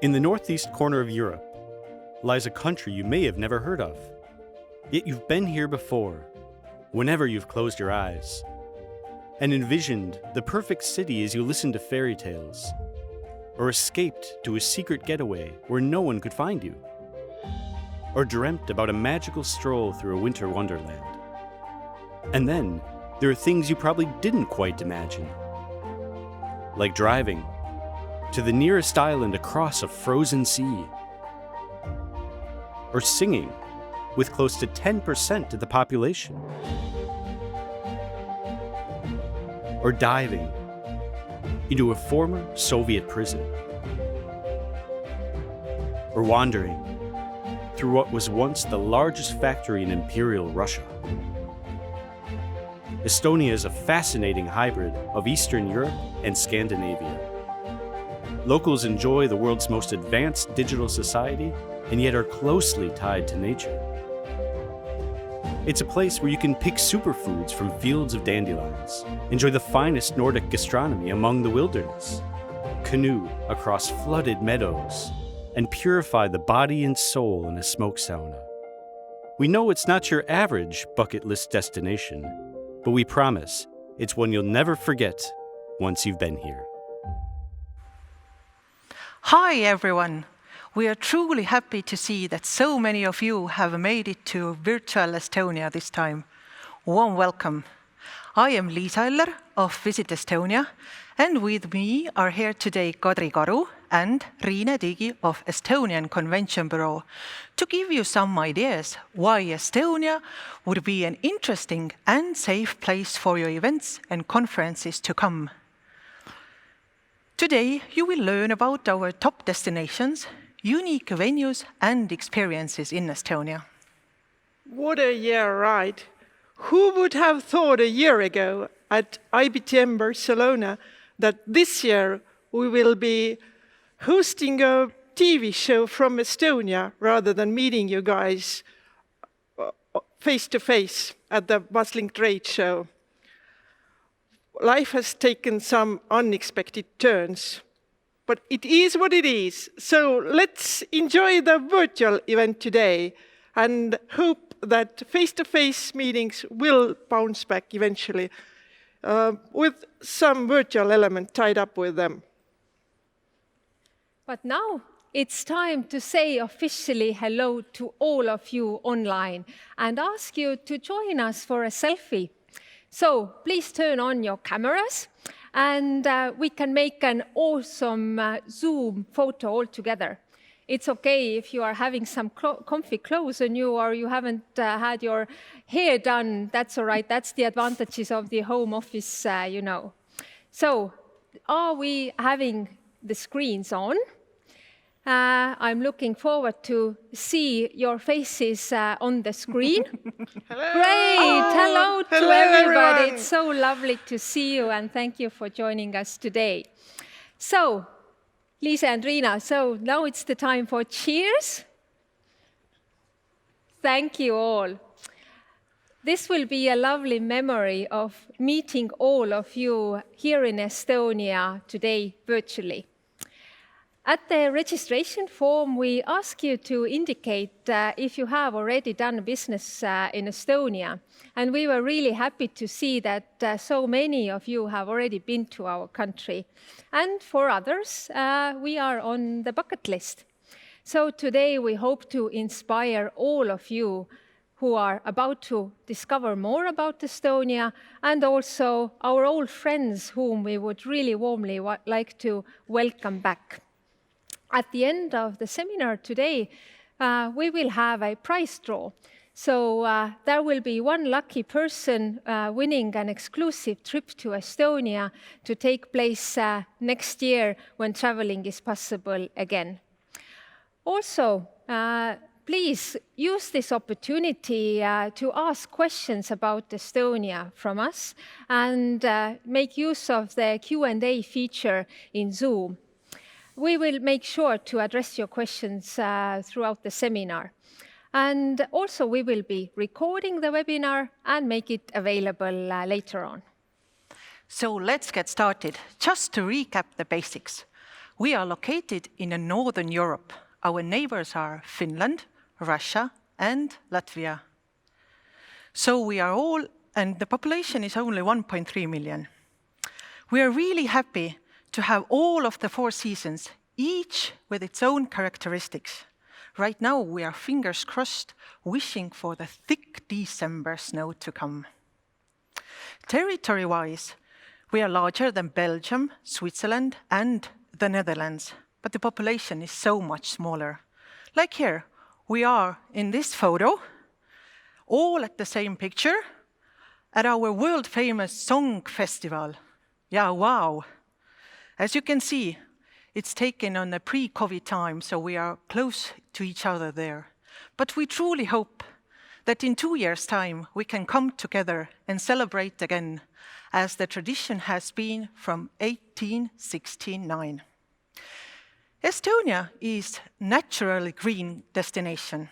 In the northeast corner of Europe lies a country you may have never heard of. Yet you've been here before, whenever you've closed your eyes, and envisioned the perfect city as you listened to fairy tales, or escaped to a secret getaway where no one could find you, or dreamt about a magical stroll through a winter wonderland. And then there are things you probably didn't quite imagine, like driving to the nearest island across a frozen sea, or singing with close to 10% of the population, or diving into a former Soviet prison, or wandering through what was once the largest factory in Imperial Russia. Estonia is a fascinating hybrid of Eastern Europe and Scandinavia. Locals enjoy the world's most advanced digital society and yet are closely tied to nature. It's a place where you can pick superfoods from fields of dandelions, enjoy the finest Nordic gastronomy among the wilderness, canoe across flooded meadows, and purify the body and soul in a smoke sauna. We know it's not your average bucket list destination, but we promise it's one you'll never forget once you've been here. Hi everyone! We are truly happy to see that so many of you have made it to virtual Estonia this time. Warm welcome. I am Liisa Eller of Visit Estonia, and with me are here today Kadri Karu and Riine Tigi of Estonian Convention Bureau to give you some ideas why Estonia would be an interesting and safe place for your events and conferences to come. Today, you will learn about our top destinations, unique venues and experiences in Estonia. What a year, right? Who would have thought a year ago at IBTM Barcelona that this year we will be hosting a TV show from Estonia rather than meeting you guys face to face at the bustling trade show? Life has taken some unexpected turns, but it is what it is. So let's enjoy the virtual event today and hope that face-to-face meetings will bounce back eventually with some virtual element tied up with them. But now it's time to say officially hello to all of you online and ask you to join us for a selfie. So please turn on your cameras and we can make an awesome Zoom photo all together. It's okay if you are having some comfy clothes on you or you haven't had your hair done. That's all right. That's the advantages of the home office, you know. So are we having the screens on? I'm looking forward to see your faces on the screen. Hello. Great! Hello to Hello, everybody. everyone. It's so lovely to see you and thank you for joining us today. So, Liisa and Riina, so now it's the time for cheers. Thank you all. This will be a lovely memory of meeting all of you here in Estonia today virtually. At the registration form, we ask you to indicate if you have already done business in Estonia. And we were really happy to see that so many of you have already been to our country. And for others, we are on the bucket list. So today we hope to inspire all of you who are about to discover more about Estonia and also our old friends whom we would really warmly like to welcome back. At the end of the seminar today, we will have a prize draw. So there will be one lucky person winning an exclusive trip to Estonia to take place next year when traveling is possible again. Also, please use this opportunity to ask questions about Estonia from us and make use of the Q&A feature in Zoom. We will make sure to address your questions throughout the seminar. And also we will be recording the webinar and make it available later on. So let's get started. Just to recap the basics. We are located in Northern Europe. Our neighbors are Finland, Russia, and Latvia. So we are all, and the population is only 1.3 million. We are really happy to have all of the 4 seasons, each with its own characteristics. Right now, we are fingers crossed, wishing for the thick December snow to come. Territory-wise, we are larger than Belgium, Switzerland, and the Netherlands, but the population is so much smaller. Like here, we are in this photo, all at the same picture, at our world-famous song festival. Yeah, wow. As you can see, it's taken on a pre-COVID time, so we are close to each other there. But we truly hope that in 2 years' time we can come together and celebrate again, as the tradition has been from 1869. Estonia is naturally green destination.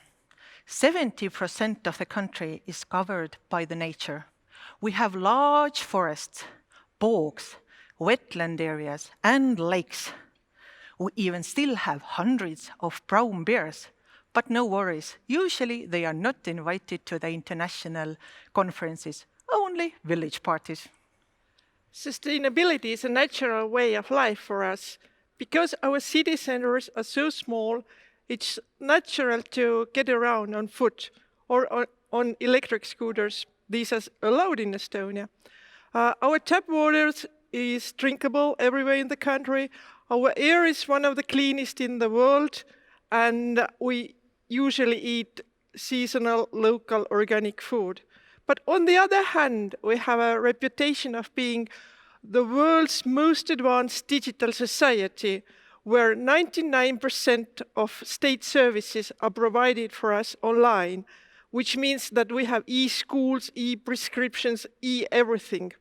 70% of the country is covered by the nature. We have large forests, bogs, wetland areas, and lakes. We even still have hundreds of brown bears, but no worries. Usually they are not invited to the international conferences, only village parties. Sustainability is a natural way of life for us. Because our city centers are so small, it's natural to get around on foot or on electric scooters. These are allowed in Estonia. Our tap water is drinkable everywhere in the country. Our air is one of the cleanest in the world, and we usually eat seasonal, local, organic food. But on the other hand, we have a reputation of being the world's most advanced digital society, where 99% of state services are provided for us online, which means that we have e-schools, e-prescriptions, e-everything.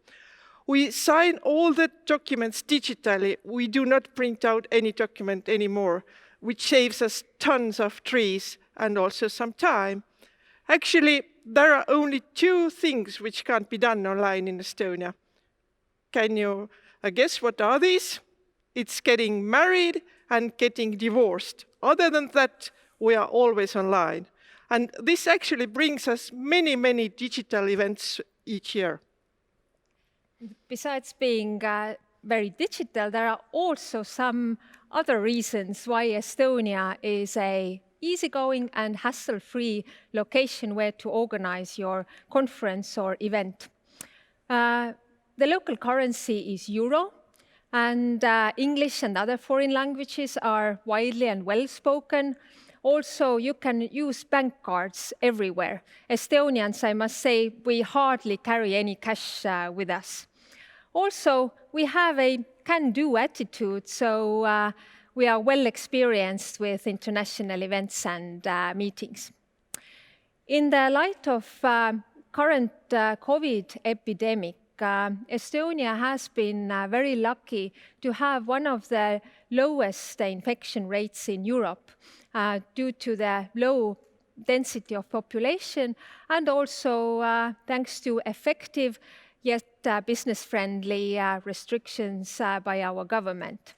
We sign all the documents digitally. We do not print out any document anymore, which saves us tons of trees and also some time. Actually, there are only 2 things which can't be done online in Estonia. Can you guess what are these? It's getting married and getting divorced. Other than that, we are always online. And this actually brings us many, many digital events each year. Besides being very digital, there are also some other reasons why Estonia is a easygoing and hassle-free location where to organize your conference or event. The local currency is euro, and English and other foreign languages are widely and well spoken. Also, you can use bank cards everywhere. Estonians, I must say, we hardly carry any cash with us. Also, we have a can-do attitude, so we are well experienced with international events and meetings. In the light of current COVID epidemic, Estonia has been very lucky to have one of the lowest infection rates in Europe due to the low density of population and also thanks to effective yet business-friendly restrictions by our government.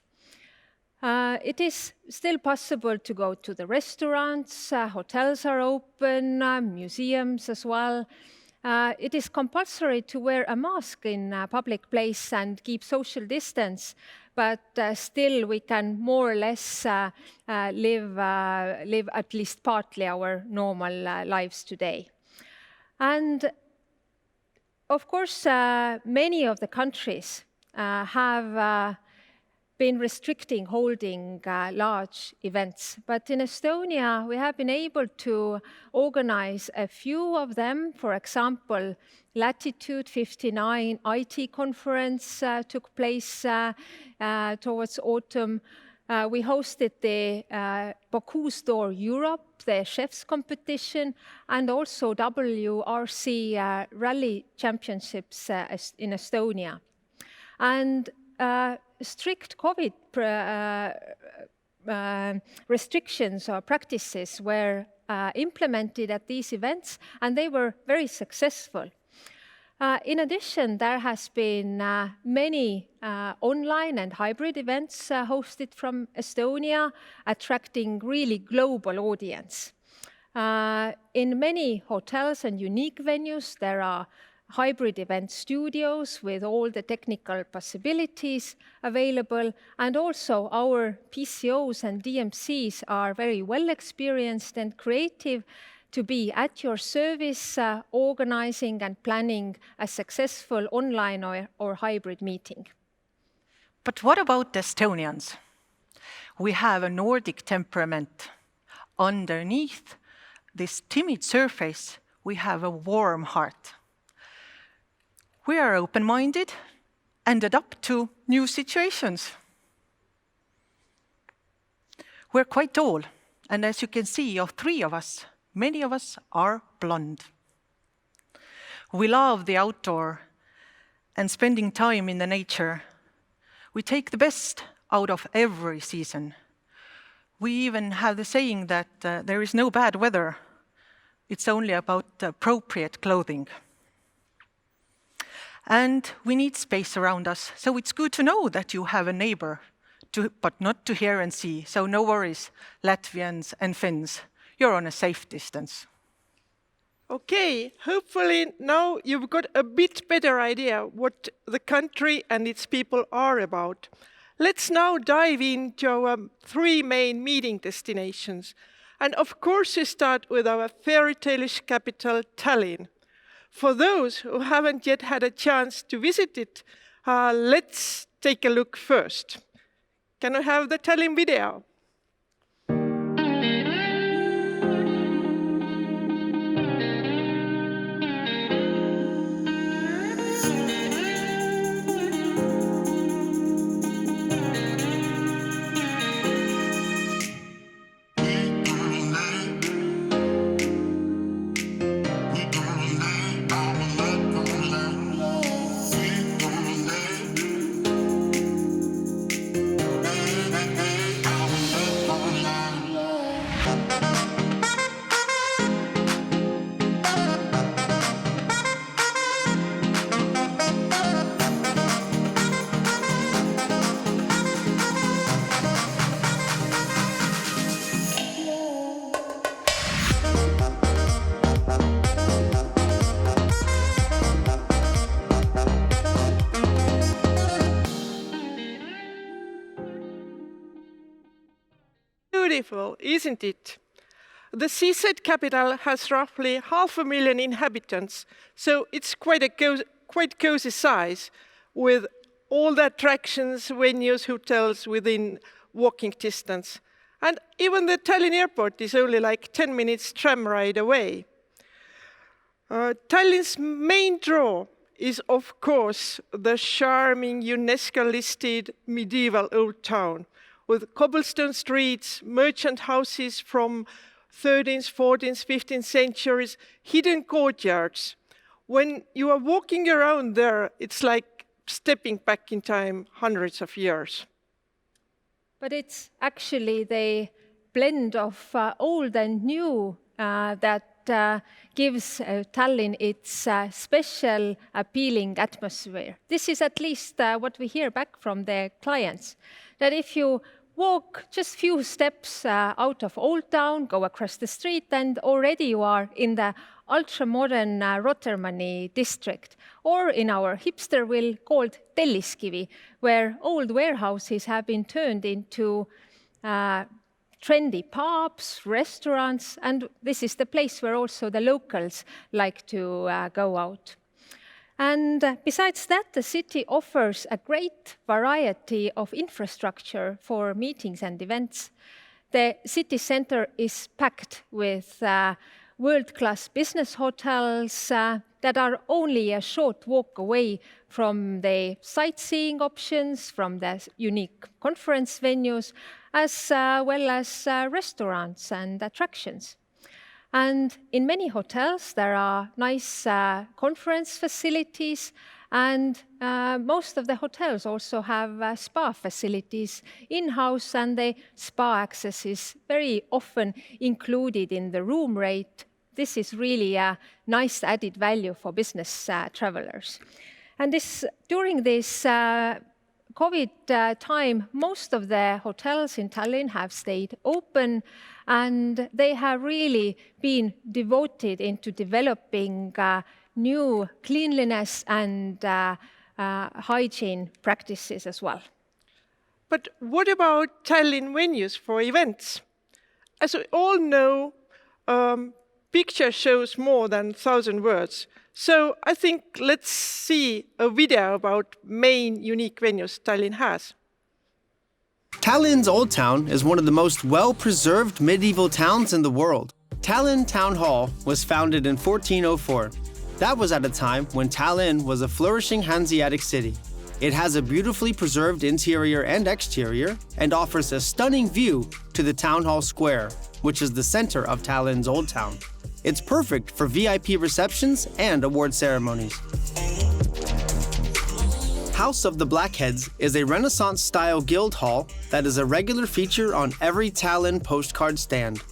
It is still possible to go to the restaurants, hotels are open, museums as well. It is compulsory to wear a mask in a public place and keep social distance, but still we can more or less live at least partly our normal lives today. And of course, many of the countries have been restricting holding large events. But in Estonia, we have been able to organize a few of them. For example, Latitude 59 IT conference took place towards autumn. We hosted the Bocuse d'Or Europe, the chefs competition, and also WRC rally championships in Estonia. And strict COVID restrictions or practices were implemented at these events, and they were very successful. In addition, there has been many online and hybrid events hosted from Estonia, attracting really global audience. In many hotels and unique venues, there are hybrid event studios with all the technical possibilities available, and also our PCOs and DMCs are very well experienced and creative to be at your service, organizing and planning a successful online or hybrid meeting. But what about the Estonians? We have a Nordic temperament. Underneath this timid surface, we have a warm heart. We are open-minded and adapt to new situations. We're quite tall, and as you can see, of 3 of us, many of us are blonde. We love the outdoor and spending time in the nature. We take the best out of every season. We even have the saying that there is no bad weather. It's only about appropriate clothing. And we need space around us, so it's good to know that you have a neighbor, but not to hear and see. So no worries, Latvians and Finns. You're on a safe distance. Okay, hopefully now you've got a bit better idea what the country and its people are about. Let's now dive into our 3 main meeting destinations. And of course we start with our fairy tale-ish capital, Tallinn. For those who haven't yet had a chance to visit it, let's take a look first. Can I have the Tallinn video? Beautiful, isn't it? The seaside capital has roughly 500,000 inhabitants, so it's quite cozy size with all the attractions, venues, hotels within walking distance. And even the Tallinn airport is only like 10 minutes tram ride away. Tallinn's main draw is, of course, the charming UNESCO-listed medieval old town, with cobblestone streets, merchant houses from 13th, 14th, 15th centuries, hidden courtyards. When you are walking around there, it's like stepping back in time hundreds of years. But it's actually the blend of old and new that gives Tallinn its special, appealing atmosphere. This is at least what we hear back from the clients, that if you walk just few steps out of Old Town, go across the street, and already you are in the ultra-modern Rotermanni district, or in our hipsterville called Telliskivi, where old warehouses have been turned into trendy pubs, restaurants, and this is the place where also the locals like to go out. And besides that, the city offers a great variety of infrastructure for meetings and events. The city center is packed with world-class business hotels that are only a short walk away from the sightseeing options, from the unique conference venues, as well as restaurants and attractions. And in many hotels, there are nice conference facilities, and most of the hotels also have spa facilities in-house, and the spa access is very often included in the room rate this is really a nice added value for business travelers. And during this COVID time, most of the hotels in Tallinn have stayed open, and they have really been devoted into developing new cleanliness and hygiene practices as well. But what about Tallinn venues for events? As we all know, picture shows more than 1,000 words. So I think let's see a video about main unique venues Tallinn has. Tallinn's Old Town is one of the most well-preserved medieval towns in the world. Tallinn Town Hall was founded in 1404. That was at a time when Tallinn was a flourishing Hanseatic city. It has a beautifully preserved interior and exterior and offers a stunning view to the Town Hall Square, which is the center of Tallinn's Old Town. It's perfect for VIP receptions and award ceremonies. House of the Blackheads is a Renaissance-style guild hall that is a regular feature on every Tallinn postcard stand.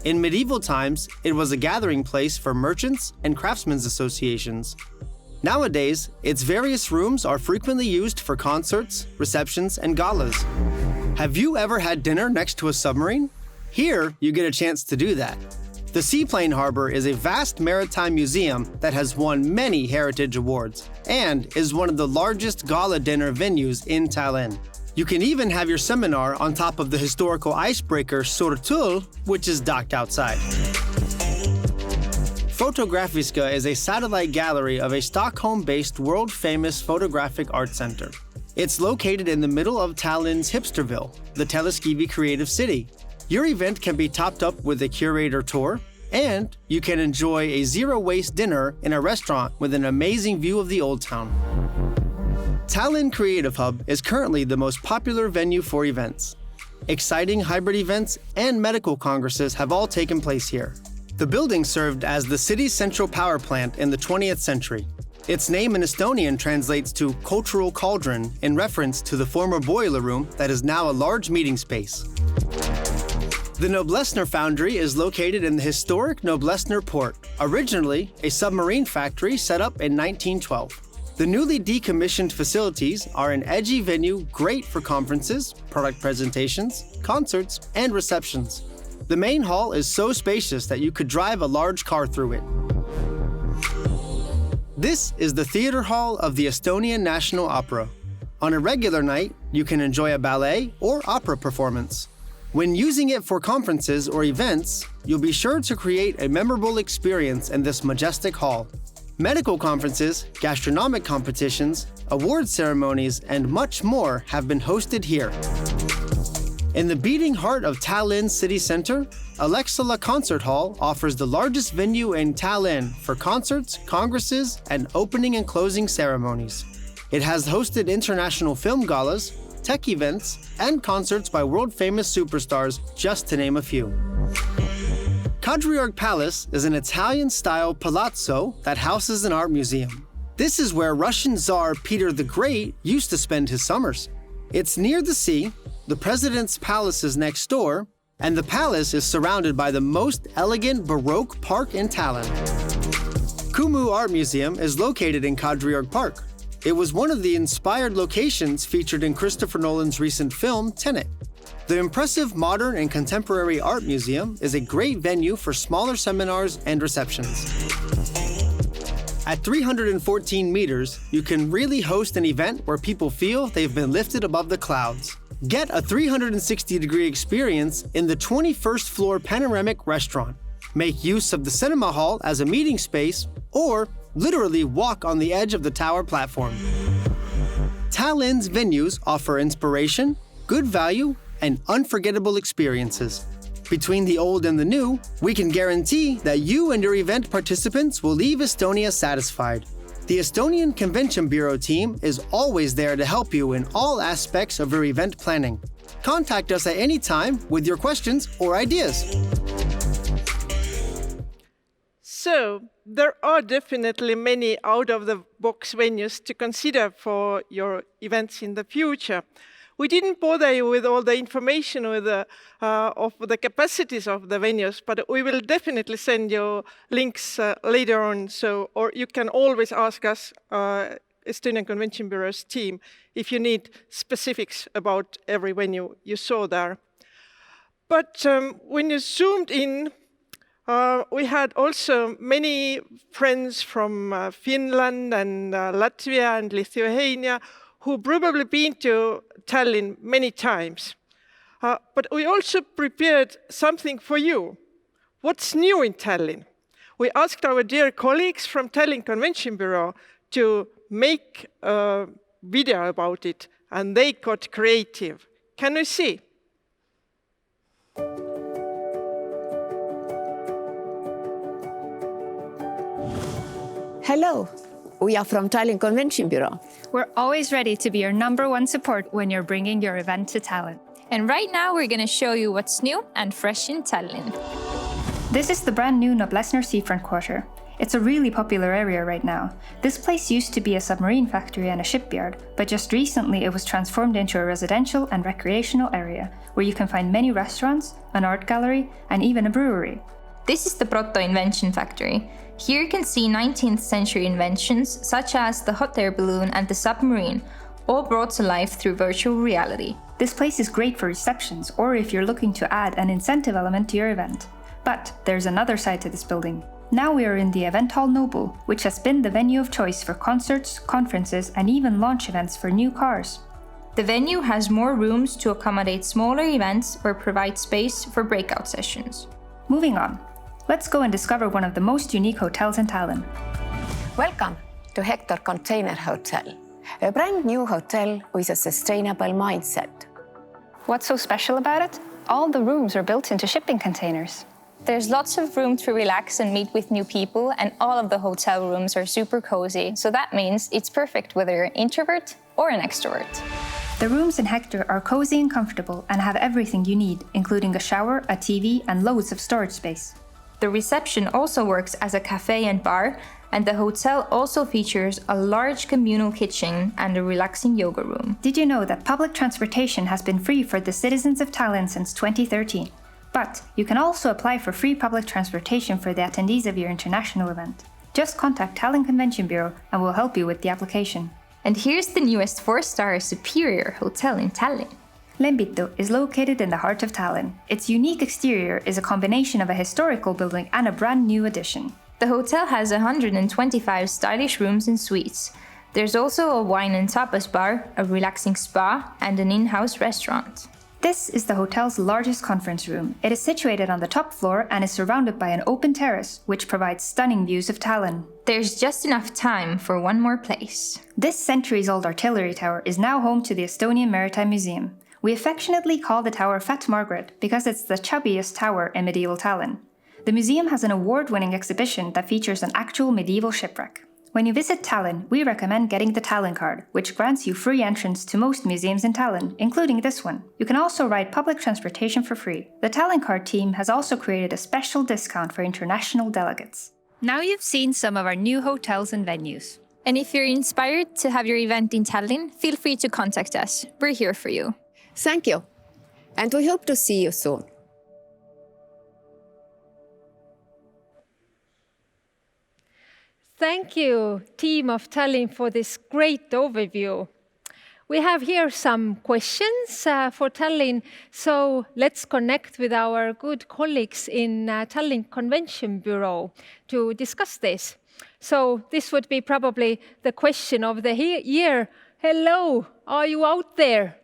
In medieval times, it was a gathering place for merchants and craftsmen's associations. Nowadays, its various rooms are frequently used for concerts, receptions, and galas. Have you ever had dinner next to a submarine? Here, you get a chance to do that. The Seaplane Harbor is a vast maritime museum that has won many heritage awards and is one of the largest gala dinner venues in Tallinn. You can even have your seminar on top of the historical icebreaker Surtul, which is docked outside. Fotografiska is a satellite gallery of a Stockholm-based world-famous photographic art center. It's located in the middle of Tallinn's Hipsterville, the Teleskivi Creative City. Your event can be topped up with a curator tour, and you can enjoy a zero-waste dinner in a restaurant with an amazing view of the Old Town. Tallinn Creative Hub is currently the most popular venue for events. Exciting hybrid events and medical congresses have all taken place here. The building served as the city's central power plant in the 20th century. Its name in Estonian translates to cultural cauldron in reference to the former boiler room that is now a large meeting space. The Noblessner Foundry is located in the historic Noblessner Port, originally a submarine factory set up in 1912. The newly decommissioned facilities are an edgy venue great for conferences, product presentations, concerts, and receptions. The main hall is so spacious that you could drive a large car through it. This is the theater hall of the Estonian National Opera. On a regular night, you can enjoy a ballet or opera performance. When using it for conferences or events, you'll be sure to create a memorable experience in this majestic hall. Medical conferences, gastronomic competitions, award ceremonies, and much more have been hosted here. In the beating heart of Tallinn city center, Alexela Concert Hall offers the largest venue in Tallinn for concerts, congresses, and opening and closing ceremonies. It has hosted international film galas, tech events, and concerts by world-famous superstars, just to name a few. Kadriorg Palace is an Italian-style palazzo that houses an art museum. This is where Russian Tsar Peter the Great used to spend his summers. It's near the sea, the president's palace is next door, and the palace is surrounded by the most elegant Baroque park in Tallinn. Kumu Art Museum is located in Kadriorg Park. It was one of the inspired locations featured in Christopher Nolan's recent film, Tenet. The impressive modern and contemporary art museum is a great venue for smaller seminars and receptions. At 314 meters, you can really host an event where people feel they've been lifted above the clouds. Get a 360-degree experience in the 21st floor panoramic restaurant. Make use of the cinema hall as a meeting space, or literally walk on the edge of the tower platform. Tallinn's venues offer inspiration, good value, and unforgettable experiences. Between the old and the new, we can guarantee that you and your event participants will leave Estonia satisfied. The Estonian Convention Bureau team is always there to help you in all aspects of your event planning. Contact us at any time with your questions or ideas. So, there are definitely many out-of-the-box venues to consider for your events in the future. We didn't bother you with all the information with of the capacities of the venues, but we will definitely send you links later on. So, or you can always ask us, Estonian Convention Bureau's team, if you need specifics about every venue you saw there. But when you zoomed in, we had also many friends from Finland and Latvia and Lithuania who probably been to Tallinn many times. But we also prepared something for you. What's new in Tallinn? We asked our dear colleagues from Tallinn Convention Bureau to make a video about it, and they got creative. Can we see? Hello, we are from Tallinn Convention Bureau. We're always ready to be your #1 support when you're bringing your event to Tallinn. And right now we're going to show you what's new and fresh in Tallinn. This is the brand new Noblessner Seafront Quarter. It's a really popular area right now. This place used to be a submarine factory and a shipyard, but just recently it was transformed into a residential and recreational area where you can find many restaurants, an art gallery, and even a brewery. This is the Proto Invention Factory. Here you can see 19th century inventions such as the hot air balloon and the submarine, all brought to life through virtual reality. This place is great for receptions or if you're looking to add an incentive element to your event. But there's another side to this building. Now we are in the Event Hall Noble, which has been the venue of choice for concerts, conferences, and even launch events for new cars. The venue has more rooms to accommodate smaller events or provide space for breakout sessions. Moving on, let's go and discover one of the most unique hotels in Tallinn. Welcome to Hector Container Hotel, a brand new hotel with a sustainable mindset. What's so special about it? All the rooms are built into shipping containers. There's lots of room to relax and meet with new people, and all of the hotel rooms are super cozy, so that means it's perfect whether you're an introvert or an extrovert. The rooms in Hector are cozy and comfortable and have everything you need, including a shower, a TV, and loads of storage space. The reception also works as a cafe and bar, and the hotel also features a large communal kitchen and a relaxing yoga room. Did you know that public transportation has been free for the citizens of Tallinn since 2013? But you can also apply for free public transportation for the attendees of your international event. Just contact Tallinn Convention Bureau and we'll help you with the application. And here's the newest 4-star Superior Hotel in Tallinn. Lembitu is located in the heart of Tallinn. Its unique exterior is a combination of a historical building and a brand new addition. The hotel has 125 stylish rooms and suites. There's also a wine and tapas bar, a relaxing spa, and an in-house restaurant. This is the hotel's largest conference room. It is situated on the top floor and is surrounded by an open terrace, which provides stunning views of Tallinn. There's just enough time for one more place. This centuries-old artillery tower is now home to the Estonian Maritime Museum. We affectionately call the tower Fat Margaret because it's the chubbiest tower in medieval Tallinn. The museum has an award-winning exhibition that features an actual medieval shipwreck. When you visit Tallinn, we recommend getting the Tallinn card, which grants you free entrance to most museums in Tallinn, including this one. You can also ride public transportation for free. The Tallinn card team has also created a special discount for international delegates. Now you've seen some of our new hotels and venues. And if you're inspired to have your event in Tallinn, feel free to contact us. We're here for you. Thank you, and we hope to see you soon. Thank you, team of Tallinn, for this great overview. We have here some questions for Tallinn, so let's connect with our good colleagues in Tallinn Convention Bureau to discuss this. So this would be probably the question of the year. Hello, are you out there?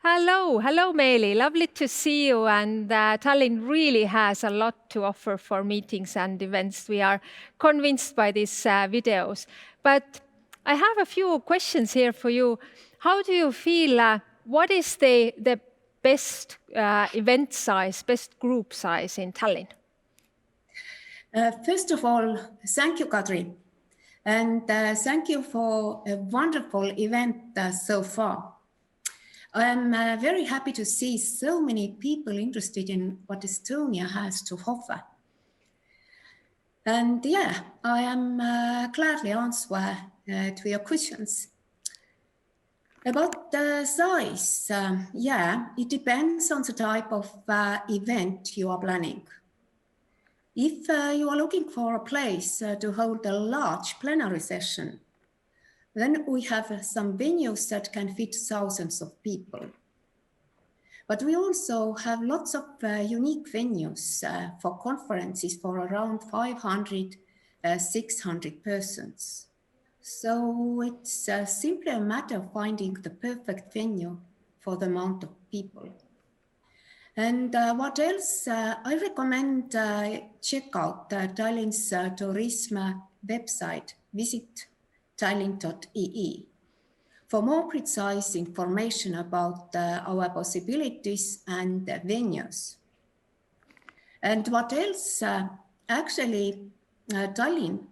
Hello, Meeli. Lovely to see you. And Tallinn really has a lot to offer for meetings and events. We are convinced by these videos. But I have a few questions here for you. How do you feel? What is the best event size, best group size in Tallinn? First of all, thank you, Kadri. And thank you for a wonderful event so far. I'm very happy to see so many people interested in what Estonia has to offer. And yeah, I am gladly answer to your questions. About the size, yeah, it depends on the type of event you are planning. If you are looking for a place to hold a large plenary session, then we have some venues that can fit thousands of people. But we also have lots of unique venues for conferences for around 500, 600 persons. So it's simply a matter of finding the perfect venue for the amount of people. And what else? I recommend check out Tallinn's tourism website, visit tallinn.ee, for more precise information about our possibilities and venues. And what else? Actually, Tallinn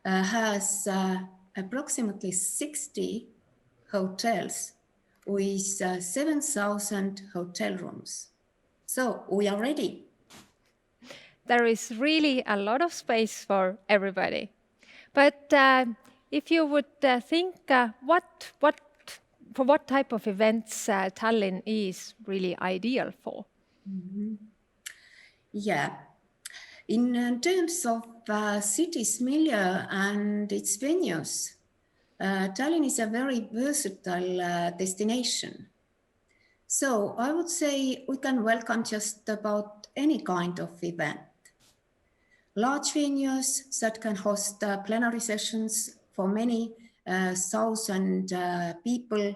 has approximately 60 hotels with 7,000 hotel rooms. So we are ready. There is really a lot of space for everybody. But if you would think for what type of events Tallinn is really ideal for? Mm-hmm. Yeah. In terms of city's milieu and its venues, Tallinn is a very versatile destination. So I would say we can welcome just about any kind of event. Large venues that can host plenary sessions for many thousand people.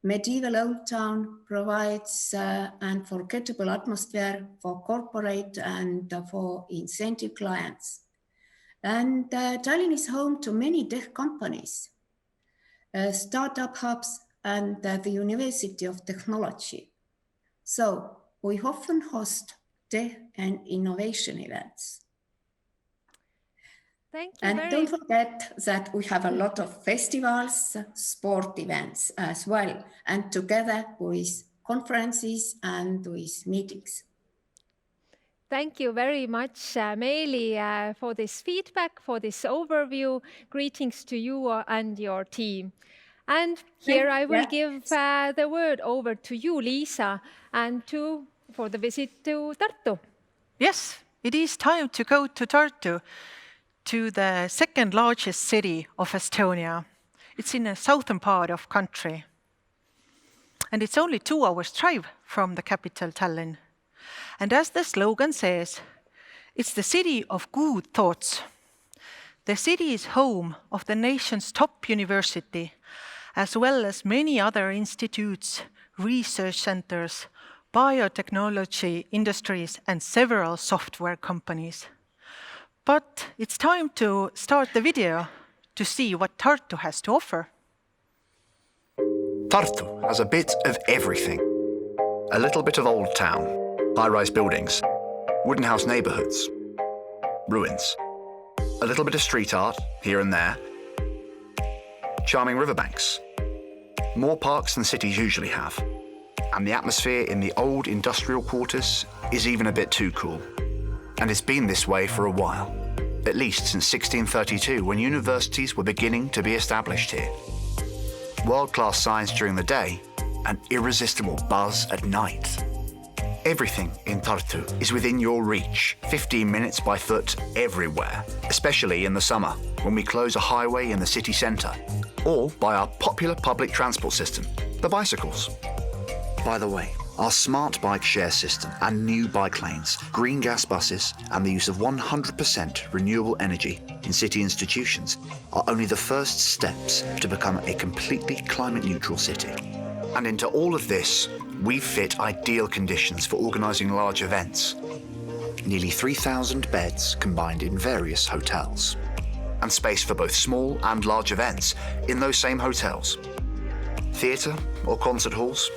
Medieval Old Town provides an unforgettable atmosphere for corporate and for incentive clients. And Tallinn is home to many tech companies, startup hubs, and the University of Technology. So we often host tech and innovation events. Thank you. And don't forget that we have a lot of festivals, sport events as well, and together with conferences and with meetings. Thank you very much, Meeli, for this feedback, for this overview. Greetings to you and your team. And here I will give the word over to you, Liisa, and for the visit to Tartu. Yes, it is time to go to Tartu, to the second largest city of Estonia. It's in the southern part of country. And it's only 2 hours drive from the capital, Tallinn. And as the slogan says, it's the city of good thoughts. The city is home of the nation's top university, as well as many other institutes, research centers, biotechnology industries, and several software companies. But it's time to start the video to see what Tartu has to offer. Tartu has a bit of everything. A little bit of old town, high-rise buildings, wooden house neighborhoods, ruins. A little bit of street art here and there. Charming riverbanks. More parks than cities usually have. And the atmosphere in the old industrial quarters is even a bit too cool. And it's been this way for a while, at least since 1632, when universities were beginning to be established here. World-class science during the day, an irresistible buzz at night. Everything in Tartu is within your reach, 15 minutes by foot everywhere, especially in the summer, when we close a highway in the city centre, or by our popular public transport system, the bicycles. By the way, our smart bike share system and new bike lanes, green gas buses, and the use of 100% renewable energy in city institutions are only the first steps to become a completely climate-neutral city. And into all of this, we've fit ideal conditions for organising large events. Nearly 3,000 beds combined in various hotels. And space for both small and large events in those same hotels. Theatre or concert halls,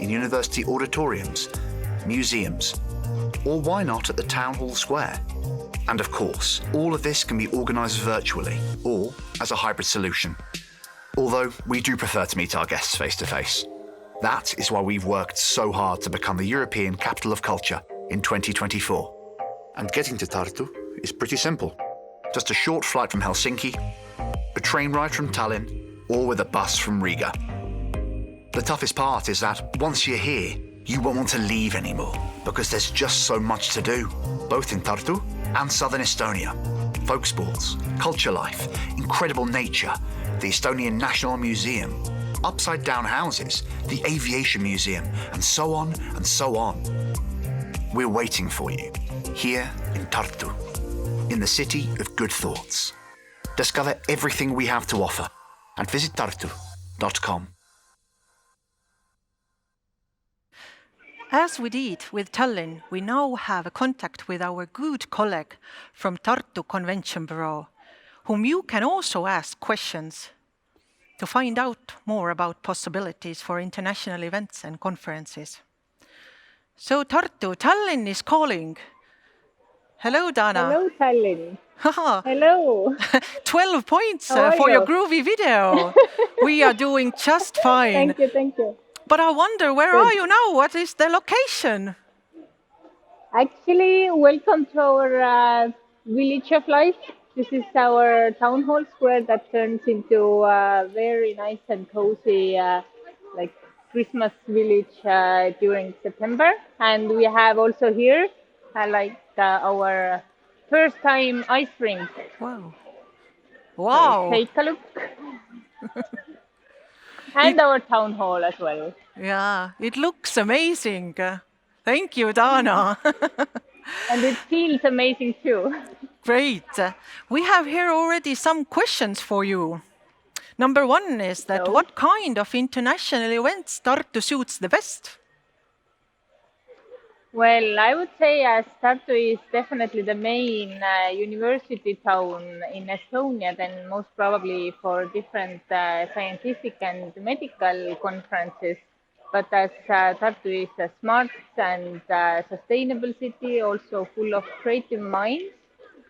in university auditoriums, museums, or why not at the Town Hall Square? And of course, all of this can be organised virtually or as a hybrid solution. Although we do prefer to meet our guests face to face. That is why we've worked so hard to become the European Capital of Culture in 2024. And getting to Tartu is pretty simple. Just a short flight from Helsinki, a train ride from Tallinn, or with a bus from Riga. The toughest part is that once you're here, you won't want to leave anymore because there's just so much to do, both in Tartu and southern Estonia. Folk sports, culture life, incredible nature, the Estonian National Museum, upside-down houses, the Aviation Museum, and so on and so on. We're waiting for you, here in Tartu, in the city of good thoughts. Discover everything we have to offer and visit tartu.com. As we did with Tallinn, we now have a contact with our good colleague from Tartu Convention Bureau, whom you can also ask questions to find out more about possibilities for international events and conferences. So Tartu, Tallinn is calling. Hello, Dana. Hello, Tallinn. Hello. 12 points for your groovy video. We are doing just fine. Thank you. But I wonder, where are you now? What is the location? Actually, welcome to our Village of Life. This is our town hall square that turns into a very nice and cozy like Christmas village during September. And we have also here our first time ice rink. Wow. So take a look. And our town hall as well. Yeah, it looks amazing. Thank you, Dana. And it feels amazing too. Great. We have here already some questions for you. Number one is that what kind of international events Tartu suits the best? Well, I would say Tartu is definitely the main university town in Estonia, then most probably for different scientific and medical conferences. But as Tartu is a smart and sustainable city, also full of creative minds,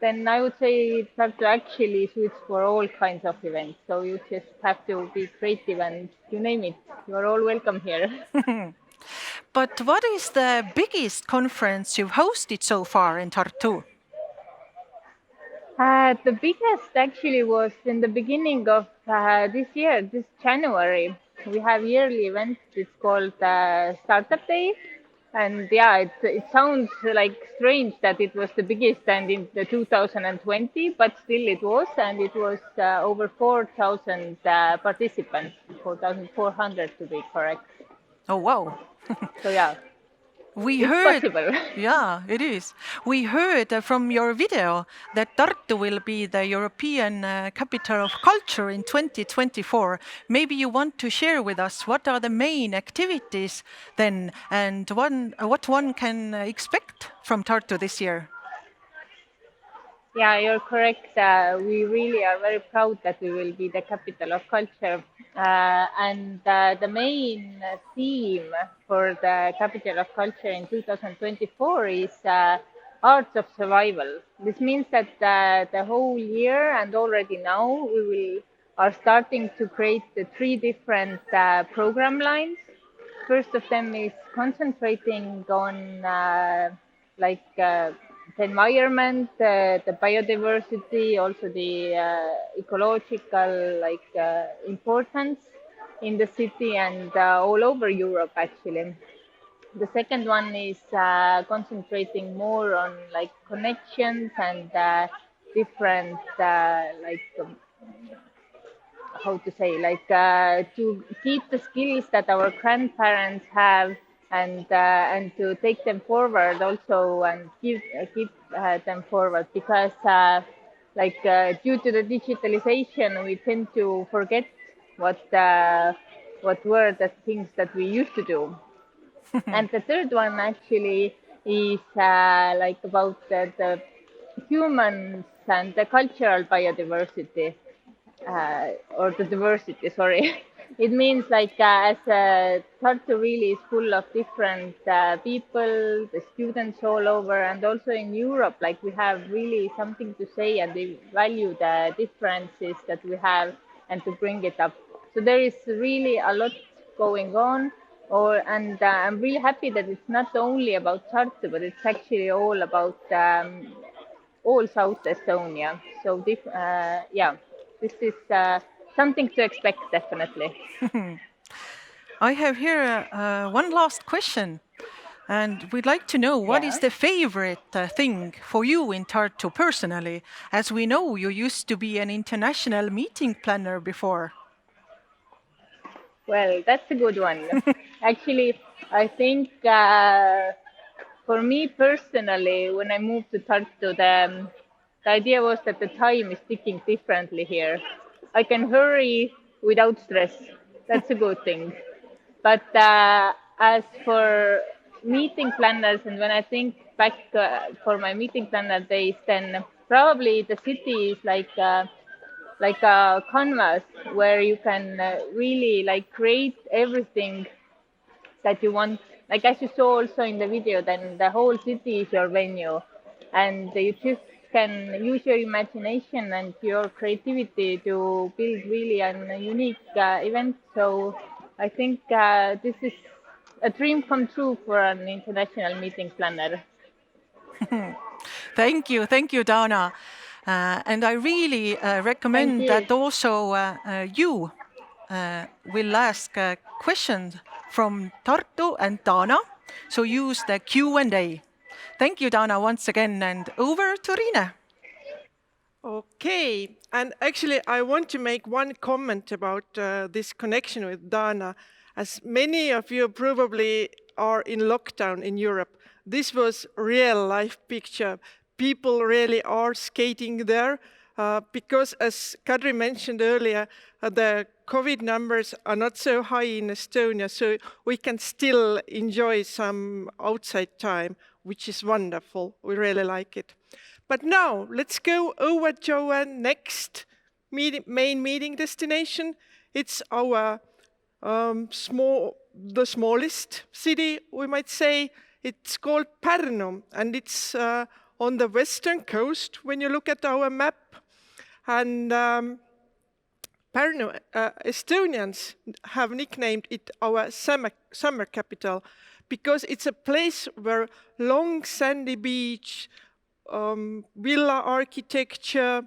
then I would say Tartu actually suits for all kinds of events. So you just have to be creative and you name it. You are all welcome here. But what is the biggest conference you've hosted so far in Tartu? The biggest actually was in the beginning of this year, this January. We have yearly event. It's called Startup Day. And yeah, it sounds like strange that it was the biggest and in the 2020, but still it was. And it was over 4,000 participants, 4,400 to be correct. Oh, wow. So yeah, we it's heard, possible. Yeah, it is. We heard from your video that Tartu will be the European capital of culture in 2024. Maybe you want to share with us what are the main activities then and what one can expect from Tartu this year. Yeah, you're correct. We really are very proud that we will be the capital of culture. And the main theme for the capital of culture in 2024 is arts of survival. This means that the whole year and already now we are starting to create the 3 different program lines. First of them is concentrating on the environment, the biodiversity, also the ecological importance in the city and all over Europe actually. The second one is concentrating more on connections and different to keep the skills that our grandparents have and to take them forward also and keep them forward because due to the digitalization we tend to forget what were the things that we used to do. And the third one actually is about the humans and the cultural biodiversity. Or the diversity, sorry. It means as Tartu really is full of different people, the students all over, and also in Europe, we have really something to say and they value the differences that we have and to bring it up. So there is really a lot going on. And I'm really happy that it's not only about Tartu, but it's actually all about all South Estonia. So this is something to expect, definitely. I have here one last question, and we'd like to know what is the favorite thing for you in Tartu personally, as we know you used to be an international meeting planner before. Well, that's a good one. Actually, I think for me personally, when I moved to Tartu, the idea was that the time is ticking differently here. I can hurry without stress. That's a good thing. But as for meeting planners, and when I think back for my meeting planner days, then probably the city is like a canvas where you can really like create everything that you want. Like as you saw also in the video, then the whole city is your venue, and you just can use your imagination and your creativity to build really a unique event. So I think this is a dream come true for an international meeting planner. Thank you, Dana. And I really recommend that also you will ask questions from Tartu and Dana. So use the Q&A. Thank you, Dana, once again, and over to Riine. Okay, and actually I want to make one comment about this connection with Dana. As many of you probably are in lockdown in Europe, this was real life picture. People really are skating there because, as Kadri mentioned earlier, the COVID numbers are not so high in Estonia, so we can still enjoy some outside time, which is wonderful. We really like it. But now let's go over to our next main meeting destination. It's our the smallest city, we might say. It's called Pärnu, and it's on the western coast when you look at our map. And Pärnu, Estonians have nicknamed it our summer capital because it's a place where long sandy beach, villa architecture,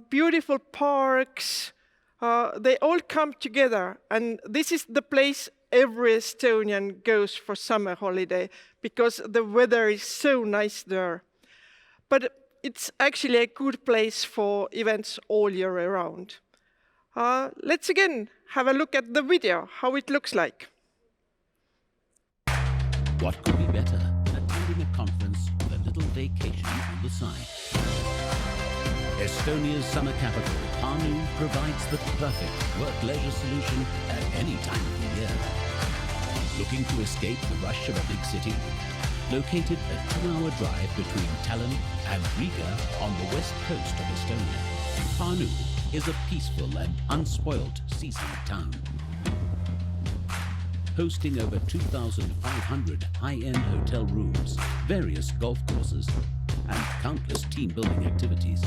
beautiful parks, they all come together. And this is the place every Estonian goes for summer holiday because the weather is so nice there. But it's actually a good place for events all year around. Let's again have a look at the video, how it looks like. What could be better than attending a conference with a little vacation on the side? Estonia's summer capital, Pärnu, provides the perfect work-leisure solution at any time of the year. Looking to escape the rush of a big city? Located a 2-hour drive between Tallinn and Riga on the west coast of Estonia, Pärnu is a peaceful and unspoilt seaside town. Hosting over 2,500 high-end hotel rooms, various golf courses, and countless team-building activities.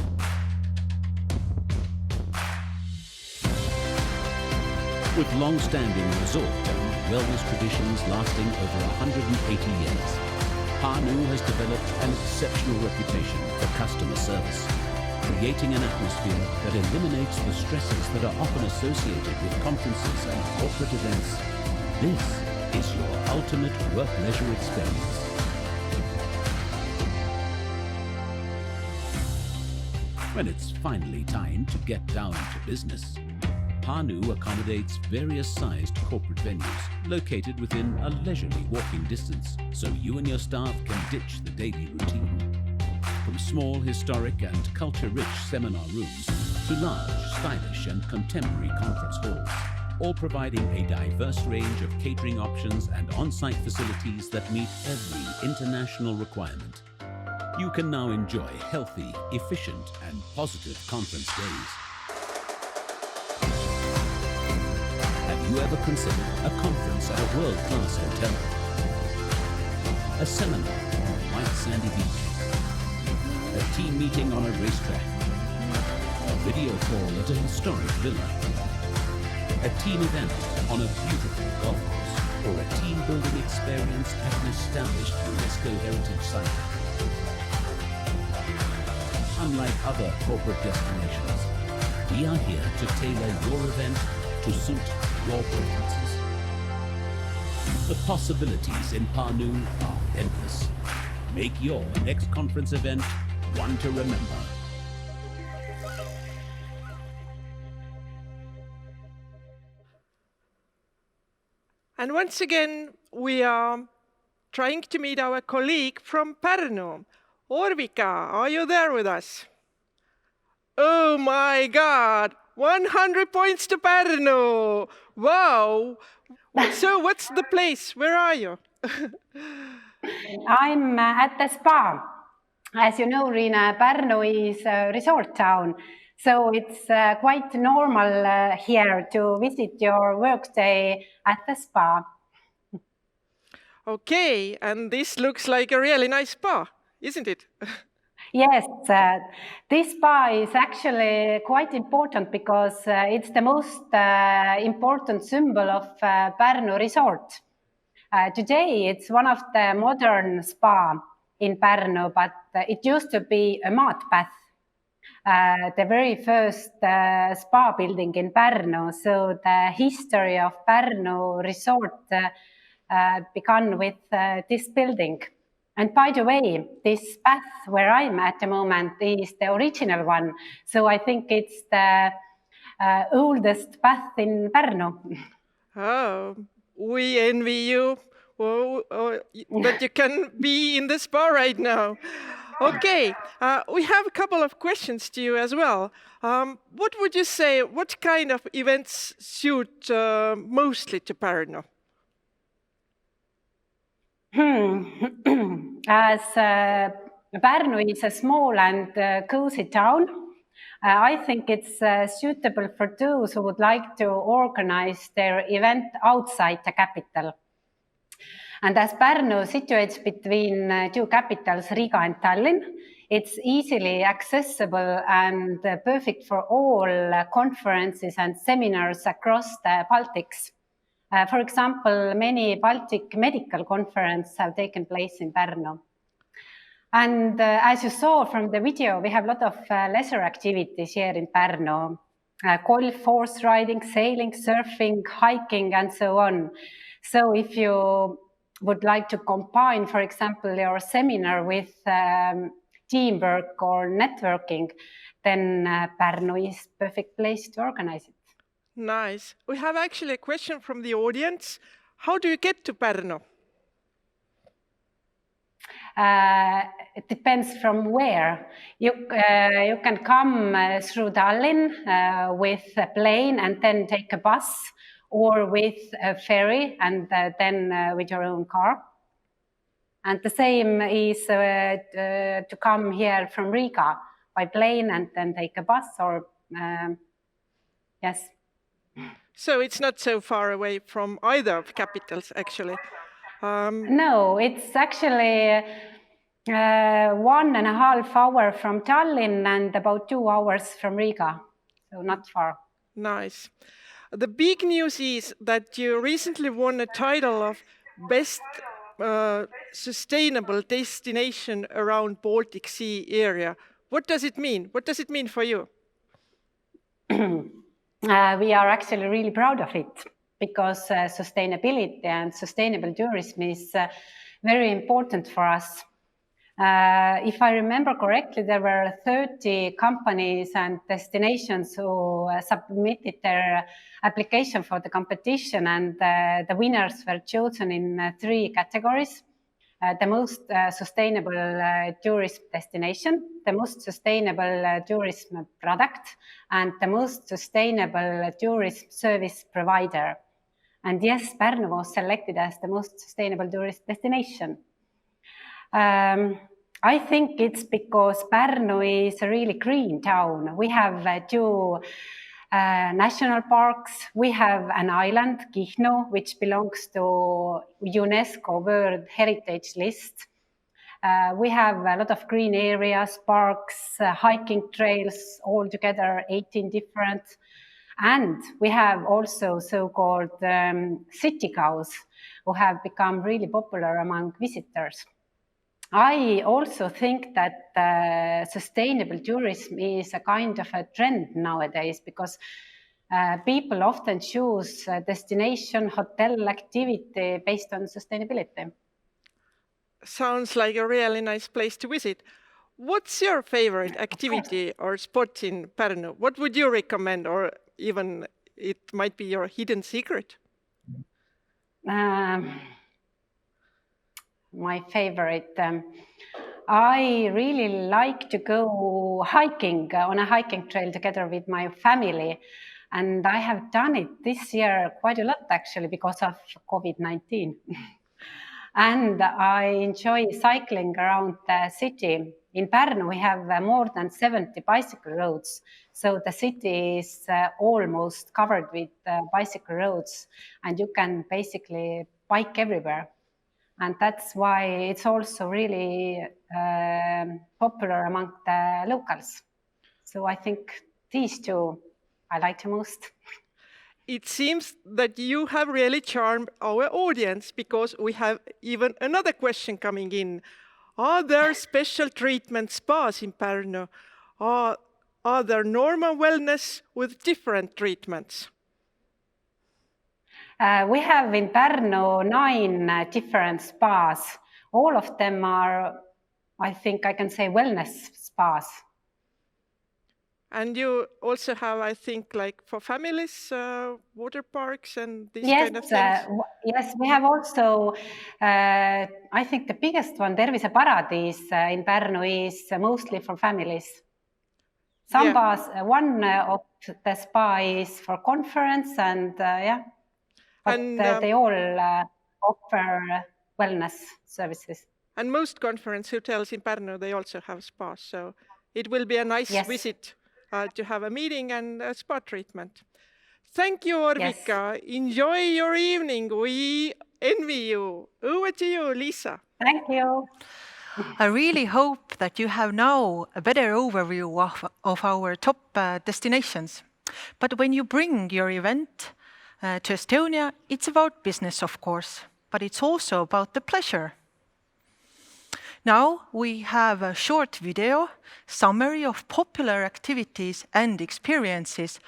With long-standing resort and wellness traditions lasting over 180 years, Pärnu has developed an exceptional reputation for customer service, creating an atmosphere that eliminates the stresses that are often associated with conferences and corporate events. This is your ultimate work-leisure experience. When it's finally time to get down to business, Pärnu accommodates various sized corporate venues located within a leisurely walking distance, so you and your staff can ditch the daily routine. From small, historic and culture-rich seminar rooms to large, stylish and contemporary conference halls, all providing a diverse range of catering options and on-site facilities that meet every international requirement. You can now enjoy healthy, efficient and positive conference days. Have you ever considered a conference at a world-class hotel? A seminar on a white sandy beach? A team meeting on a racetrack? A video call at a historic villa? A team event on a beautiful golf course? Or a team-building experience at an established UNESCO heritage site? Unlike other corporate destinations, we are here to tailor your event to suit your preferences. The possibilities in Pärnu are endless. Make your next conference event one to remember. And once again, we are trying to meet our colleague from Pärnu. Orvika, are you there with us? Oh my God, 100 points to Pärnu. Wow. So what's the place? Where are you? I'm at the spa. As you know, Riina, Pärnu is a resort town. So it's quite normal here to visit your workday at the spa. Okay, and this looks like a really nice spa, isn't it? Yes, this spa is actually quite important because it's the most important symbol of Pärnu resort. Today, it's one of the modern spa in Pärnu, but it used to be a mud bath. The very first spa building in Pärnu. So the history of Pärnu resort began with this building. And by the way, this bath where I'm at the moment is the original one. So I think it's the oldest bath in Pärnu. Oh, we envy you that you can be in the spa right now. Okay, we have a couple of questions to you as well. What would you say, what kind of events suit mostly to Pärnu? As Pärnu is a small and cozy town, I think it's suitable for those who would like to organize their event outside the capital. And as Pärnu situates between two capitals, Riga and Tallinn, it's easily accessible and perfect for all conferences and seminars across the Baltics. For example, many Baltic medical conferences have taken place in Pärnu. And as you saw from the video, we have a lot of leisure activities here in Pärnu. Golf, horse riding, sailing, surfing, hiking, and so on. So if you would like to combine, for example, your seminar with teamwork or networking, then Pärnu is the perfect place to organize it. Nice. We have actually a question from the audience. How do you get to Pärnu? It depends from where. You can come through Tallinn with a plane and then take a bus, or with a ferry and then with your own car. And the same is to come here from Riga by plane and then take a bus, or yes. So it's not so far away from either of capitals, actually. No, it's actually 1.5 hours from Tallinn and about 2 hours from Riga, so not far. Nice. The big news is that you recently won a title of Best Sustainable Destination around Baltic Sea area. What does it mean? What does it mean for you? We are actually really proud of it, because sustainability and sustainable tourism is very important for us. If I remember correctly, there were 30 companies and destinations who submitted their application for the competition, and the winners were chosen in 3 categories. The most sustainable tourist destination, the most sustainable tourism product, and the most sustainable tourism service provider. And yes, Pärnu was selected as the most sustainable tourist destination. I think it's because Pärnu is a really green town. We have 2 national parks. We have an island, Kihnu, which belongs to UNESCO World Heritage List. We have a lot of green areas, parks, hiking trails, altogether 18 different. And we have also so-called city cows, who have become really popular among visitors. I also think that sustainable tourism is a kind of a trend nowadays, because people often choose a destination hotel activity based on sustainability. Sounds like a really nice place to visit. What's your favorite activity or spot in Pärnu? What would you recommend, or even it might be your hidden secret? My favorite. I really like to go hiking on a hiking trail together with my family. And I have done it this year quite a lot, actually, because of COVID-19. And I enjoy cycling around the city. In Pärnu, we have more than 70 bicycle roads. So the city is almost covered with bicycle roads, and you can basically bike everywhere. And that's why it's also really popular among the locals. So I think these two I like the most. It seems that you have really charmed our audience, because we have even another question coming in. Are there special treatment spas in Pärnu? Are there normal wellness with different treatments? We have in Pärnu 9 different spas. All of them are, I think I can say, wellness spas. And you also have, I think, like for families, water parks and these kind of things? Yes, we have also, I think the biggest one, Terviseparadiis in Pärnu, is mostly for families. Some bars, one of the spa is for conference, and but they all offer wellness services. And most conference hotels in Pärnu, they also have spas, so it will be a nice visit to have a meeting and a spa treatment. Thank you, Orvika. Yes. Enjoy your evening. We envy you. Over to you, Lisa. Thank you. I really hope that you have now a better overview of our top destinations. But when you bring your event to Estonia, it's about business, of course, but it's also about the pleasure. Now we have a short video summary of popular activities and experiences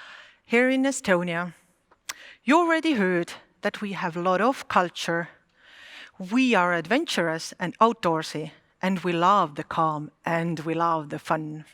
here in Estonia. You already heard that we have a lot of culture. We are adventurous and outdoorsy, and we love the calm and we love the fun.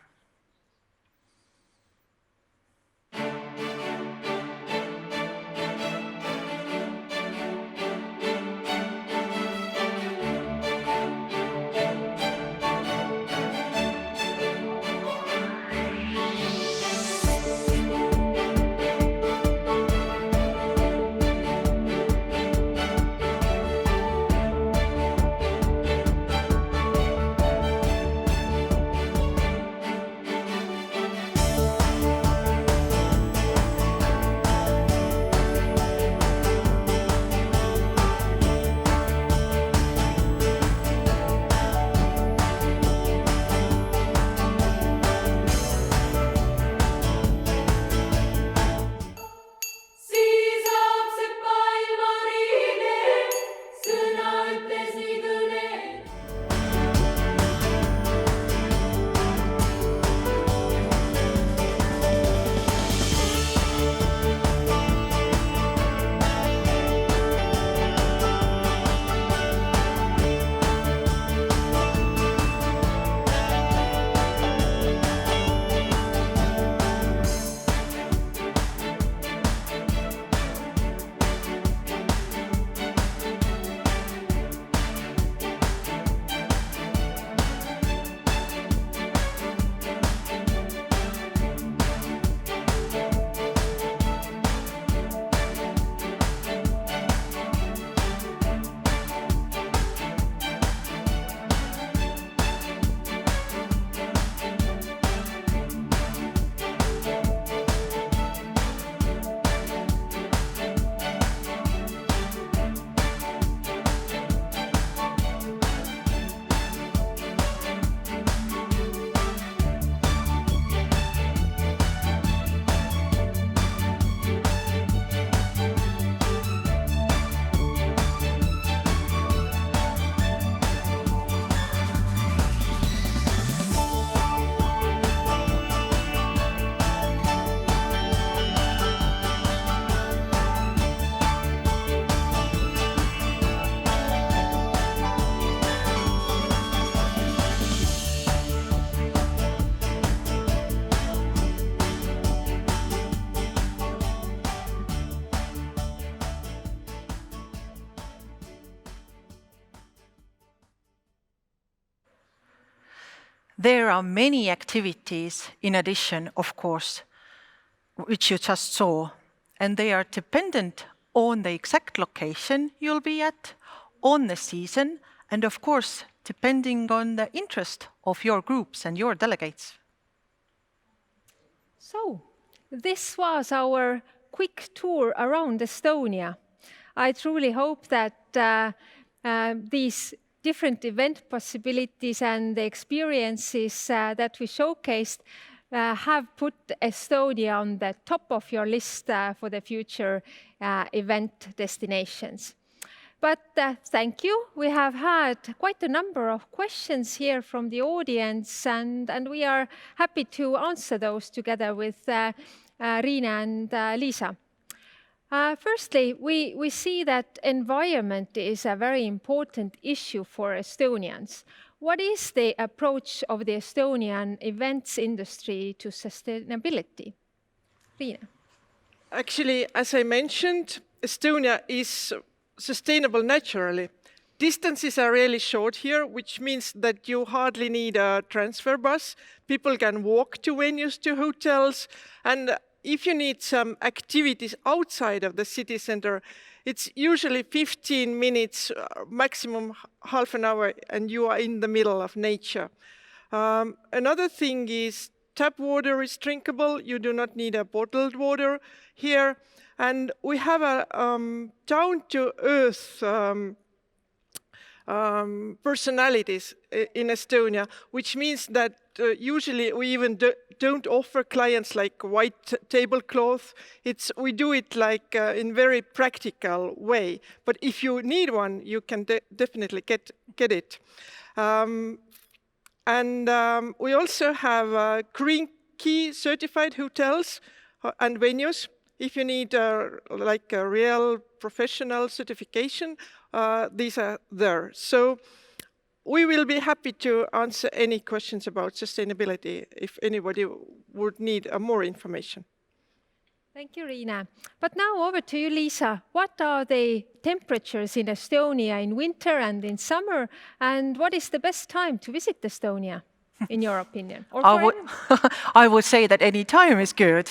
There are many activities in addition, of course, which you just saw, and they are dependent on the exact location you'll be at, on the season, and of course, depending on the interest of your groups and your delegates. So, this was our quick tour around Estonia. I truly hope that these different event possibilities and the experiences that we showcased have put Estonia on the top of your list for the future event destinations. But thank you. We have had quite a number of questions here from the audience, and we are happy to answer those together with Riina and Liisa. Firstly, we see that environment is a very important issue for Estonians. What is the approach of the Estonian events industry to sustainability? Riina. Actually, as I mentioned, Estonia is sustainable naturally. Distances are really short here, which means that you hardly need a transfer bus. People can walk to venues, to hotels, and if you need some activities outside of the city center, it's usually 15 minutes, maximum half an hour, and you are in the middle of nature. Another thing is tap water is drinkable. You do not need a bottled water here. And we have a down-to-earth personalities in Estonia, which means that usually we even don't offer clients like white tablecloth. We do it like in very practical way. But if you need one, you can definitely get it. We also have Green Key certified hotels and venues. If you need like a real professional certification, these are there. So we will be happy to answer any questions about sustainability if anybody would need more information. Thank you, Riina. But now over to you, Liisa. What are the temperatures in Estonia in winter and in summer? And what is the best time to visit Estonia, in your opinion? Or I would say that any time is good.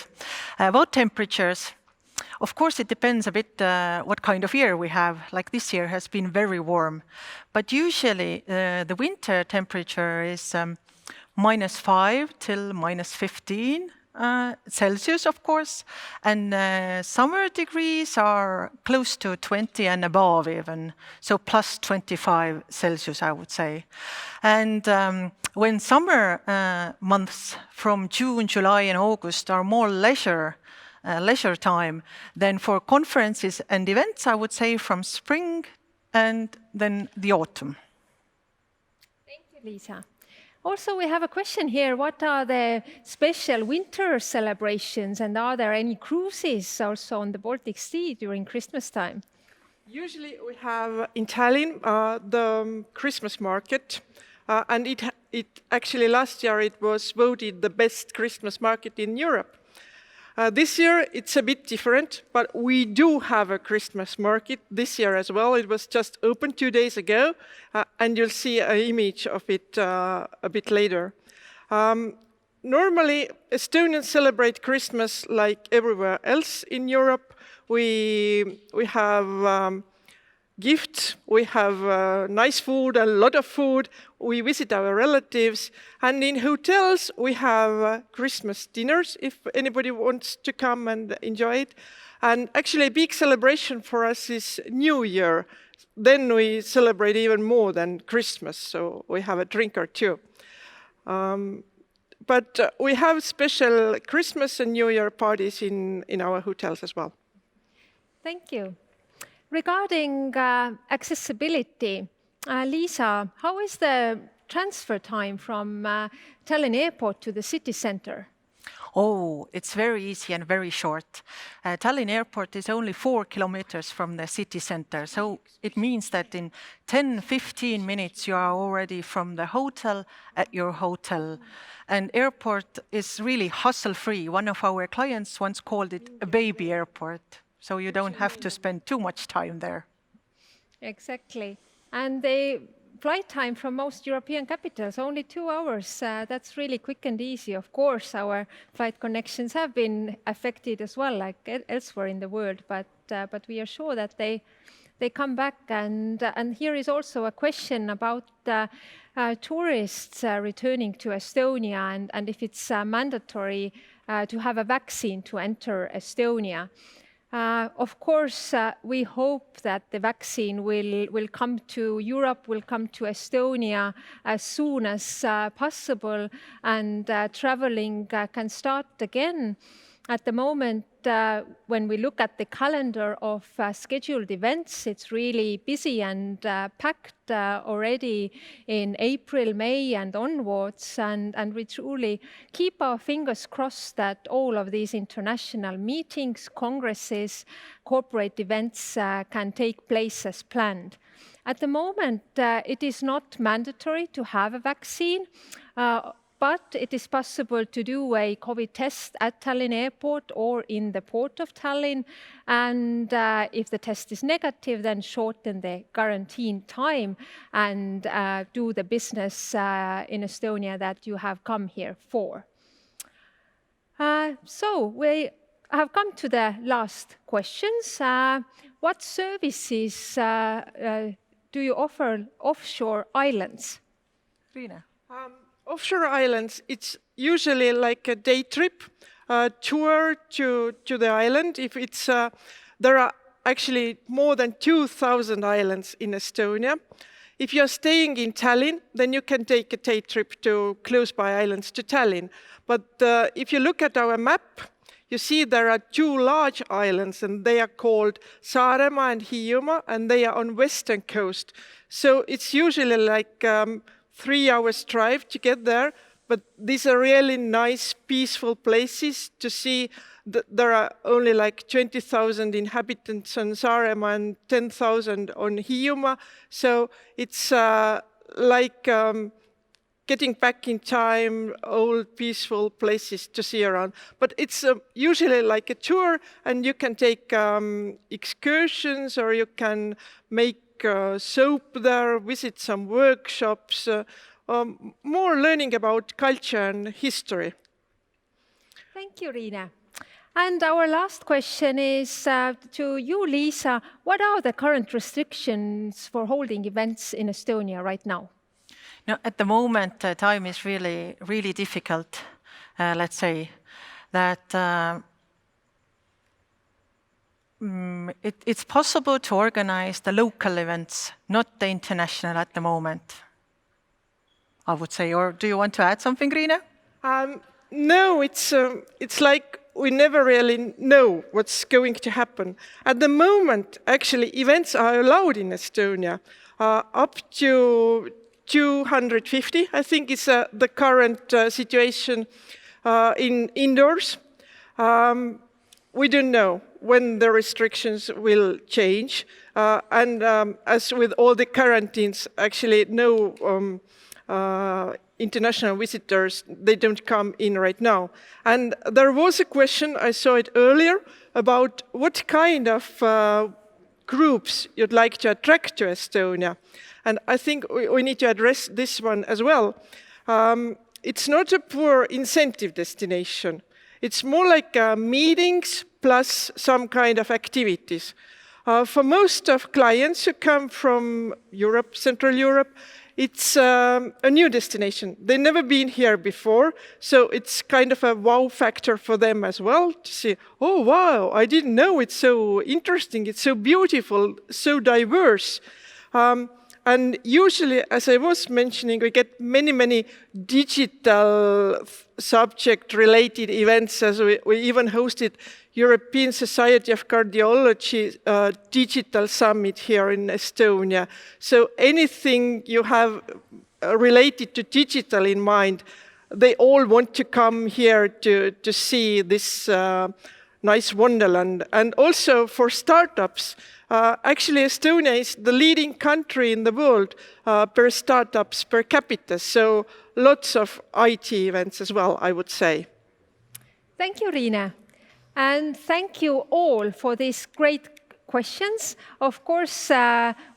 About temperatures, of course, it depends a bit what kind of year we have. Like this year has been very warm. But usually the winter temperature is -5 till -15 Celsius, of course. And summer degrees are close to 20 and above even. So plus 25 Celsius, I would say. And when summer months from June, July and August are more leisure time, then for conferences and events, I would say from spring and then the autumn. Thank you, Liisa. Also, we have a question here. What are the special winter celebrations, and are there any cruises also on the Baltic Sea during Christmas time? Usually we have in Tallinn the Christmas market, and it actually last year it was voted the best Christmas market in Europe. This year it's a bit different, but we do have a Christmas market this year as well. It was just opened 2 days ago, and you'll see an image of it a bit later. Normally, Estonians celebrate Christmas like everywhere else in Europe. We have gifts, we have nice food, a lot of food, we visit our relatives, and in hotels we have Christmas dinners if anybody wants to come and enjoy it. And actually a big celebration for us is New Year. Then we celebrate even more than Christmas, so we have a drink or two. But we have special Christmas and New Year parties in our hotels as well. Thank you. Regarding accessibility, Liisa, how is the transfer time from Tallinn Airport to the city center? Oh, it's very easy and very short. Tallinn Airport is only 4 kilometers from the city center, so it means that in 10-15 minutes you are already from the hotel at your hotel. And airport is really hustle-free. One of our clients once called it a baby airport. So you don't have to spend too much time there. Exactly. And the flight time from most European capitals, only 2 hours. That's really quick and easy. Of course, our flight connections have been affected as well, like elsewhere in the world, but we are sure that they come back. And here is also a question about tourists returning to Estonia and if it's mandatory to have a vaccine to enter Estonia. Of course, we hope that the vaccine will come to Europe, will come to Estonia as soon as possible, and traveling can start again. At the moment, when we look at the calendar of scheduled events, it's really busy and packed already in April, May and onwards. And we truly keep our fingers crossed that all of these international meetings, congresses, corporate events can take place as planned. At the moment, it is not mandatory to have a vaccine. But it is possible to do a COVID test at Tallinn Airport or in the port of Tallinn. And if the test is negative, then shorten the quarantine time and do the business in Estonia that you have come here for. So we have come to the last questions. What services do you offer offshore islands? Riina. Offshore islands, it's usually like a day trip, tour to the island. If it's, there are actually more than 2,000 islands in Estonia. If you're staying in Tallinn, then you can take a day trip to close by islands to Tallinn. But if you look at our map, you see there are 2 large islands, and they are called Saaremaa and Hiiumaa, and they are on western coast. So it's usually like 3 hours drive to get there, but these are really nice, peaceful places to see. There are only like 20,000 inhabitants on Saaremaa and 10,000 on Hiiumaa. So it's like getting back in time, old, peaceful places to see around. But it's usually like a tour, and you can take excursions, or you can make soap there, visit some workshops, more learning about culture and history. Thank you, Riina. And our last question is to you, Liisa. What are the current restrictions for holding events in Estonia right now? No, at the moment, time is really, really difficult. Let's say that it's possible to organize the local events, not the international at the moment, I would say. Or do you want to add something, Riina? No, it's like we never really know what's going to happen. At the moment, actually, events are allowed in Estonia up to 250. I think it's the current situation in indoors. We don't know when the restrictions will change. And as with all the quarantines, actually no international visitors, they don't come in right now. And there was a question, I saw it earlier, about what kind of groups you'd like to attract to Estonia. And I think we need to address this one as well. It's not a poor incentive destination. It's more like meetings plus some kind of activities. For most of clients who come from Europe, Central Europe, it's a new destination. They've never been here before, so it's kind of a wow factor for them as well to see, oh wow, I didn't know it's so interesting, it's so beautiful, so diverse. And usually, as I was mentioning, we get many digital subject-related events, as we even hosted European Society of Cardiology Digital Summit here in Estonia. So anything you have related to digital in mind, they all want to come here to see this nice wonderland. And also for startups, actually Estonia is the leading country in the world per startups per capita. So lots of IT events as well, I would say. Thank you, Riina. And thank you all for this great questions. Of course,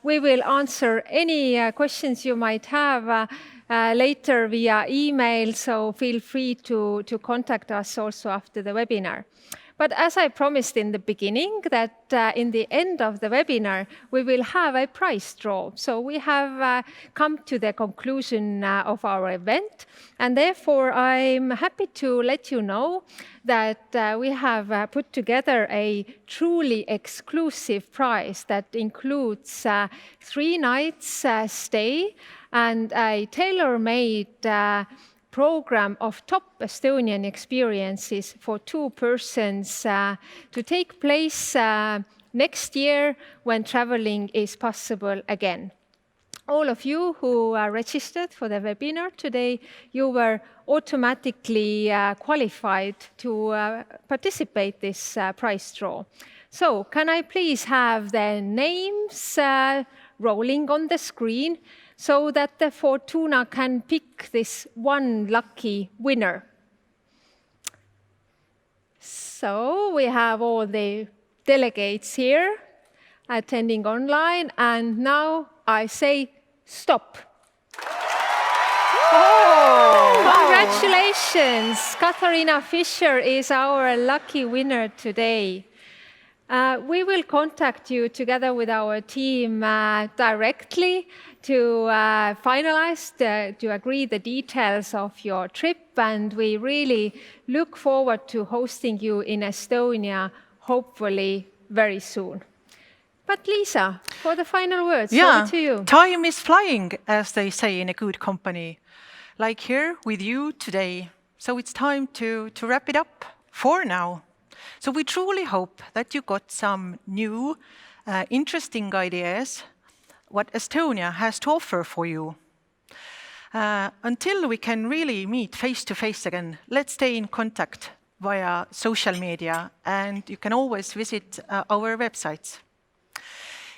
we will answer any questions you might have later via email, so feel free to contact us also after the webinar. But as I promised in the beginning, that in the end of the webinar, we will have a prize draw. So we have come to the conclusion of our event, and therefore I'm happy to let you know that we have put together a truly exclusive prize that includes 3 nights stay and a tailor-made program of top Estonian experiences for 2 persons to take place next year when traveling is possible again. All of you who are registered for the webinar today, you were automatically qualified to participate this prize draw. So can I please have the names rolling on the screen so that the Fortuna can pick this one lucky winner? So we have all the delegates here attending online, and now I say stop. Oh, congratulations! Katharina Fischer is our lucky winner today. We will contact you together with our team directly to finalize, to agree the details of your trip, and we really look forward to hosting you in Estonia, hopefully very soon. But Liisa, for the final words, over to you. Time is flying, as they say in a good company, like here with you today. So it's time to wrap it up for now. So we truly hope that you got some new, interesting ideas what Estonia has to offer for you. Until we can really meet face-to-face again, let's stay in contact via social media, and you can always visit our websites.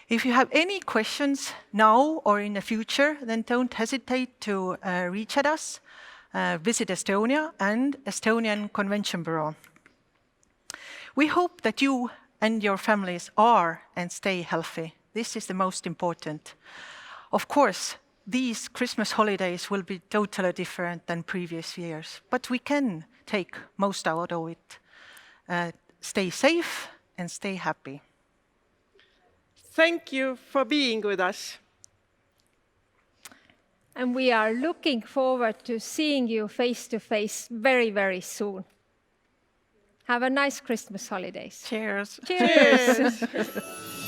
If you have any questions now or in the future, then don't hesitate to reach at us, visit Estonia and Estonian Convention Bureau. We hope that you and your families are and stay healthy. This is the most important. Of course, these Christmas holidays will be totally different than previous years, but we can take most out of it. Stay safe and stay happy. Thank you for being with us. And we are looking forward to seeing you face to face very, very soon. Have a nice Christmas holidays. Cheers. Cheers. Cheers.